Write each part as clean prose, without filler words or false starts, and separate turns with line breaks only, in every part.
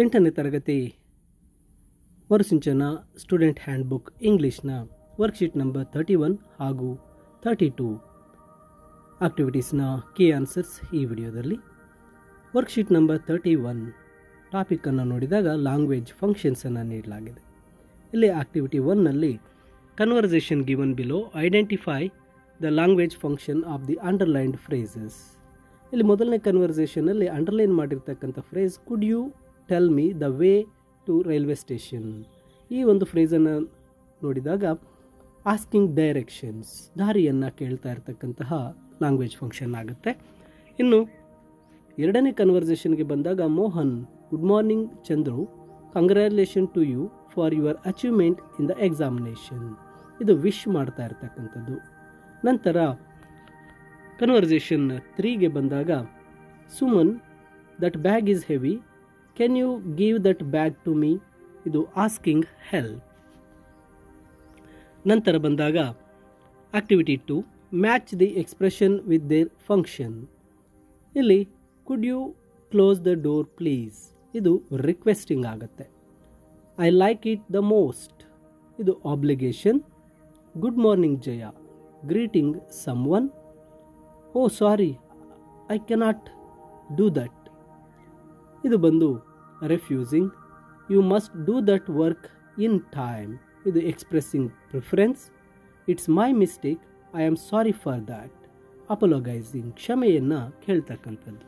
8ನೇ ತರಗತಿ Marusinchana student handbook ಇಂಗ್ಲೀಷ್ನ worksheet number 31 ಹಾಗೂ 32 ಆಕ್ಟಿವಿಟೀಸ್ನ key answers ಈ ವಿಡಿಯೋದಲ್ಲಿ. ವರ್ಕ್ಶೀಟ್ ನಂಬರ್ 31 ಟಾಪಿಕನ್ನು ನೋಡಿದಾಗ ಲ್ಯಾಂಗ್ವೇಜ್ ಫಂಕ್ಷನ್ಸನ್ನು ನೀಡಲಾಗಿದೆ. ಇಲ್ಲಿ ಆಕ್ಟಿವಿಟಿ 1ನಲ್ಲಿ conversation given below, identify the language function of the underlined phrases. ಇಲ್ಲಿ ಮೊದಲನೇ ಕನ್ವರ್ಸೇಷನಲ್ಲಿ ಅಂಡರ್ಲೈನ್ ಮಾಡಿರ್ತಕ್ಕಂಥ phrase could you tell me the way to railway station. ಈ ಒಂದು ಫ್ರೇಸನ್ನು ನೋಡಿದಾಗ ಆಸ್ಕಿಂಗ್ ಡೈರೆಕ್ಷನ್ಸ್, ದಾರಿಯನ್ನು ಕೇಳ್ತಾ ಇರತಕ್ಕಂತಹ ಲ್ಯಾಂಗ್ವೇಜ್ ಫಂಕ್ಷನ್ ಆಗುತ್ತೆ. ಇನ್ನು ಎರಡನೇ ಕನ್ವರ್ಸೇಷನ್ಗೆ ಬಂದಾಗ Mohan, good morning Chandru, congratulation to you for your achievement in the examination. ಇದು ವಿಶ್ ಮಾಡ್ತಾ ಇರ್ತಕ್ಕಂಥದ್ದು. ನಂತರ ಕನ್ವರ್ಸೇಷನ್ 3ಗೆ ಬಂದಾಗ Suman, that bag is heavy, can you give that bag to me. ಇದು ಆಸ್ಕಿಂಗ್ ಹೆಲ್ಪ್. ನಂತರ ಬಂದಾಗ activity 2 match the expression with their function. ಇಲ್ಲಿ could you close the door please, ಇದು ರಿಕ್ವೆಸ್ಟಿಂಗ್ ಆಗುತ್ತೆ. I like it the most, ಇದು obligation. Good morning Jaya, greeting someone. Oh sorry, I cannot do that, ಇದು ಬಂದು refusing. You must do that work in time, ಇದು expressing preference. It's my mistake, I am sorry for that, apologising, ಕ್ಷಮೆಯನ್ನು ಕೇಳ್ತಕ್ಕಂಥದ್ದು.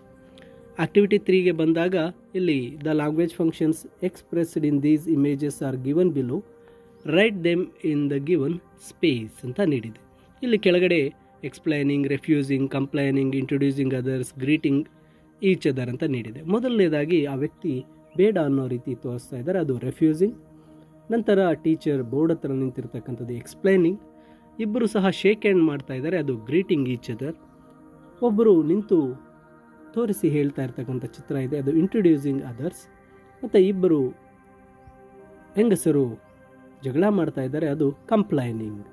Activity 3ಗೆ ಬಂದಾಗ ಇಲ್ಲಿ the language functions expressed in these images are given below, write them in the given space ಅಂತ ನೀಡಿದೆ. ಇಲ್ಲಿ ಕೆಳಗಡೆ explaining, refusing, complaining, introducing others, greeting each other ಅಂತ ನೀಡಿದೆ. ಮೊದಲನೇದಾಗಿ ಆ ವ್ಯಕ್ತಿ ಬೇಡ ಅನ್ನೋ ರೀತಿ ತೋರಿಸ್ತಾ ಇದ್ದಾರೆ, ಅದು ರೆಫ್ಯೂಸಿಂಗ್. ನಂತರ ಟೀಚರ್ ಬೋರ್ಡ್ ಹತ್ರ ನಿಂತಿರ್ತಕ್ಕಂಥದ್ದು ಎಕ್ಸ್ಪ್ಲೈನಿಂಗ್. ಇಬ್ಬರು ಸಹ ಶೇಕ್ ಹ್ಯಾಂಡ್ ಮಾಡ್ತಾ ಇದ್ದಾರೆ, ಅದು ಗ್ರೀಟಿಂಗ್ ಈಚ್ ಅದರ್. ಒಬ್ಬರು ನಿಂತು ತೋರಿಸಿ ಹೇಳ್ತಾ ಇರ್ತಕ್ಕಂಥ ಚಿತ್ರ ಇದೆ, ಅದು ಇಂಟ್ರೊಡ್ಯೂಸಿಂಗ್ ಅದರ್ಸ್. ಮತ್ತು ಇಬ್ಬರು ಹೆಂಗಸರು ಜಗಳ ಮಾಡ್ತಾ ಇದ್ದಾರೆ, ಅದು ಕಂಪ್ಲೈನಿಂಗ್.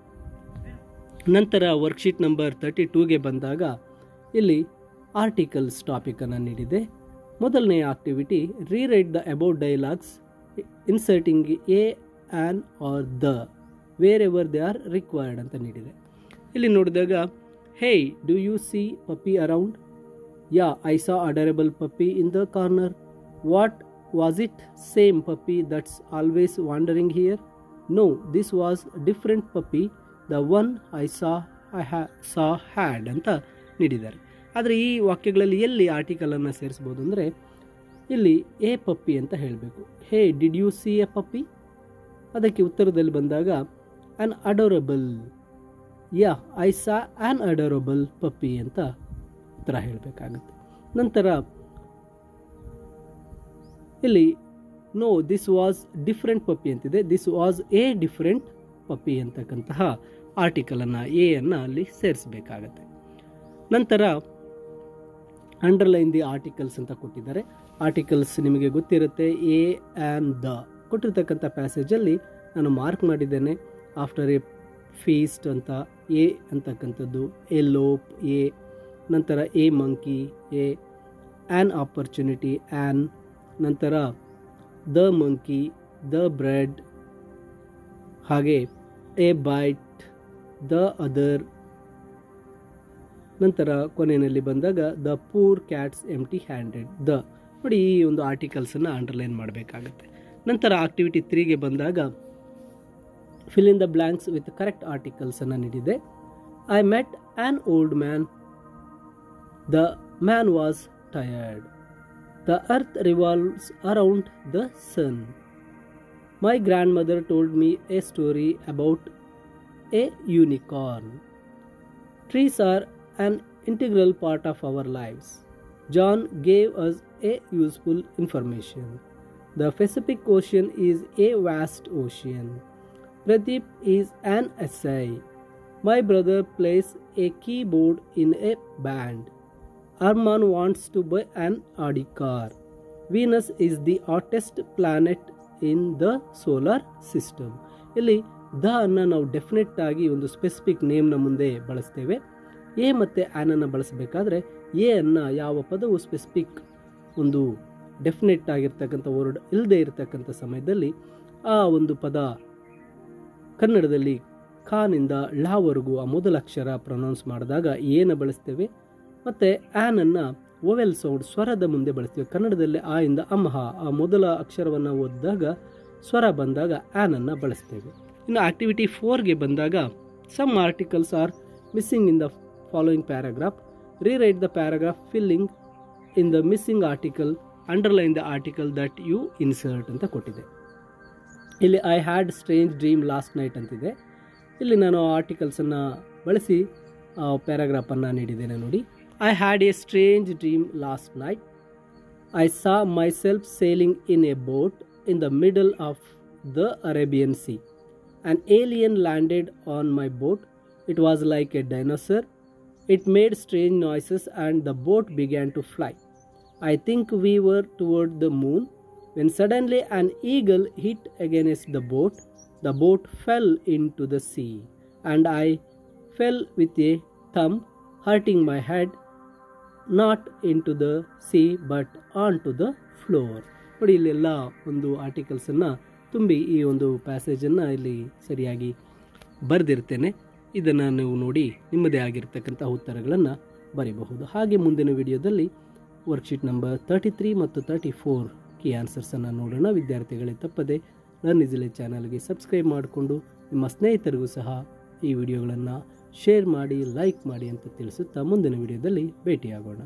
ನಂತರ ವರ್ಕ್ಶೀಟ್ ನಂಬರ್ 32ಗೆ ಬಂದಾಗ ಇಲ್ಲಿ ಆರ್ಟಿಕಲ್ಸ್ ಟಾಪಿಕನ್ನು ನೀಡಿದೆ. ಮೊದಲನೇ activity rewrite the about dialogues inserting a, an or the wherever they are required ಅಂತ ನೀಡಿದೆ. ಇಲ್ಲಿ ನೋಡಿದಾಗ hey, do you see puppy around? Yeah, I saw adorable puppy in the corner. What was it? Same puppy that's always wandering here? No, this was different puppy, the one I saw had ಅಂತ ನೀಡಿದ್ದಾರೆ. ಆದರೆ ಈ ವಾಕ್ಯಗಳಲ್ಲಿ ಎಲ್ಲಿ ಆರ್ಟಿಕಲನ್ನು ಸೇರಿಸ್ಬೋದು ಅಂದರೆ ಇಲ್ಲಿ A puppy ಅಂತ ಹೇಳಬೇಕು. Hey, did you see a puppy? ಅದಕ್ಕೆ ಉತ್ತರದಲ್ಲಿ ಬಂದಾಗ an adorable. Yeah, I saw an adorable puppy ಅಂತ ಉತ್ತರ ಹೇಳಬೇಕಾಗುತ್ತೆ. ನಂತರ ಇಲ್ಲಿ no, this was different puppy ಅಂತಿದೆ, this was a different puppy ಅಂತಕ್ಕಂತಹ ಆರ್ಟಿಕಲನ್ನು ಎ ಅನ್ನು ಅಲ್ಲಿ ಸೇರಿಸಬೇಕಾಗತ್ತೆ. ನಂತರ ಅಂಡರ್ಲೈನ್ ದಿ ಆರ್ಟಿಕಲ್ಸ್ ಅಂತ ಕೊಟ್ಟಿದ್ದಾರೆ. ಆರ್ಟಿಕಲ್ಸ್ ನಿಮಗೆ ಗೊತ್ತಿರುತ್ತೆ, ಎ, ಆ್ಯನ್, ದ. ಕೊಟ್ಟಿರ್ತಕ್ಕಂಥ ಪ್ಯಾಸೇಜಲ್ಲಿ ನಾನು ಮಾರ್ಕ್ ಮಾಡಿದ್ದೇನೆ. ಆಫ್ಟರ್ ಎ ಫೀಸ್ಟ್ ಅಂತ ಎ ಅಂತಕ್ಕಂಥದ್ದು, ಎ ಲೋಪ್ ಎ, ನಂತರ a monkey a, an opportunity an, ನಂತರ ದ ಮಂಕಿ, ದ ಬ್ರೆಡ್, ಹಾಗೆ ಎ ಬೈಟ್, ದ ಅದರ್. ನಂತರ ಕೊನೆಯಲ್ಲಿ ಬಂದಾಗ the poor cats empty handed, the. ನೋಡಿ, ಈ ಒಂದು ಆರ್ಟಿಕಲ್ಸನ್ನು ಅಂಡರ್ಲೈನ್ ಮಾಡಬೇಕಾಗುತ್ತೆ. ನಂತರ ಆಕ್ಟಿವಿಟಿ 3ಗೆ ಬಂದಾಗ fill in the blanks with correct ಆರ್ಟಿಕಲ್ಸನ್ನು ನೀಡಿದೆ. I met an old man, the man was tired. The earth revolves around the sun. My grandmother told me a story about a unicorn. Trees are an integral part of our lives. John gave us a useful information. The Pacific Ocean is a vast ocean. Pradeep is an essay. My brother plays a keyboard in a band. Arman wants to buy an Audi car. Venus is the hottest planet in the solar system. ಇಲ್ಲಿ the ಅನ್ನು ನಾವು definite ಆಗಿ ಒಂದು specific ನೇಮ್ನ ಮುಂದೆ ಬಳಸ್ತೇವೆ. A ಮತ್ತು ಆ್ಯನನ್ನು ಬಳಸಬೇಕಾದ್ರೆ A ಅನ್ನು ಯಾವ ಪದವು ಸ್ಪೆಸಿಫಿಕ್ ಒಂದು ಡೆಫಿನೆಟ್ ಆಗಿರ್ತಕ್ಕಂಥ ವರ್ಡ್ ಇಲ್ಲದೆ ಇರತಕ್ಕಂಥ ಸಮಯದಲ್ಲಿ ಆ ಒಂದು ಪದ ಕನ್ನಡದಲ್ಲಿ ಖಾನಿಂದ ಲಾವರೆಗೂ ಆ ಮೊದಲ ಅಕ್ಷರ ಪ್ರೊನೌನ್ಸ್ ಮಾಡಿದಾಗ ಏನು ಬಳಸ್ತೇವೆ, ಮತ್ತು ಆ್ಯನನ್ನು ಓವೆಲ್ ಸೌಂಡ್ ಸ್ವರದ ಮುಂದೆ ಬಳಸ್ತೀವಿ. ಕನ್ನಡದಲ್ಲಿ ಆ ಇಂದ ಅಮಹ ಆ ಮೊದಲ ಅಕ್ಷರವನ್ನು ಓದಿದಾಗ ಸ್ವರ ಬಂದಾಗ ಆ್ಯನನ್ನು ಬಳಸ್ತೇವೆ. ಇನ್ನು ಆಕ್ಟಿವಿಟಿ 4ಗೆ ಬಂದಾಗ some articles are missing in the following paragraph. Rewrite the paragraph filling in the missing article, underline the article that you insert ಅಂತ ಕೊಟ್ಟಿದೆ. ಇಲ್ಲಿ I had strange dream last night ಅಂತಿದೆ. ಇಲ್ಲಿ ನಾನು ಆರ್ಟಿಕಲ್ಸನ್ನು ಬಳಸಿ ಪ್ಯಾರಾಗ್ರಾಫನ್ನು ನೀಡಿದ್ದೇನೆ ನೋಡಿ. I had a strange dream last night. I saw myself sailing in a boat in the middle of the Arabian Sea. An alien landed on my boat. It was like a dinosaur. It made strange noises and the boat began to fly. I think we were toward the moon when suddenly an eagle hit against the boat. The boat fell into the sea and I fell with a thump, hurting my head, not into the sea but onto the floor. ನೋಡಿ, ಇಲ್ಲೆಲ್ಲ ಒಂದು ಆರ್ಟಿಕಲ್ಸನ್ನು ತುಂಬಿ ಈ ಒಂದು ಪ್ಯಾಸೇಜನ್ನು ಇಲ್ಲಿ ಸರಿಯಾಗಿ ಬರೆದಿರ್ತೇನೆ. ಇದನ್ನು ನೀವು ನೋಡಿ ನಿಮ್ಮದೇ ಆಗಿರ್ತಕ್ಕಂಥ ಉತ್ತರಗಳನ್ನು ಬರೀಬಹುದು. ಹಾಗೆ ಮುಂದಿನ ವಿಡಿಯೋದಲ್ಲಿ ವರ್ಕ್ಶೀಟ್ ನಂಬರ್ 33 ಮತ್ತು 34 ಕೀ ಆನ್ಸರ್ಸನ್ನು ನೋಡೋಣ. ವಿದ್ಯಾರ್ಥಿಗಳೇ, ತಪ್ಪದೆ ಲರ್ನ್ ಈಸಿಲಿ ಚಾನಲ್ಗೆ ಸಬ್ಸ್ಕ್ರೈಬ್ ಮಾಡಿಕೊಂಡು ನಿಮ್ಮ ಸ್ನೇಹಿತರಿಗೂ ಸಹ ಈ ವಿಡಿಯೋಗಳನ್ನು ಶೇರ್ ಮಾಡಿ, ಲೈಕ್ ಮಾಡಿ ಅಂತ ತಿಳಿಸುತ್ತಾ ಮುಂದಿನ ವಿಡಿಯೋದಲ್ಲಿ ಭೇಟಿಯಾಗೋಣ.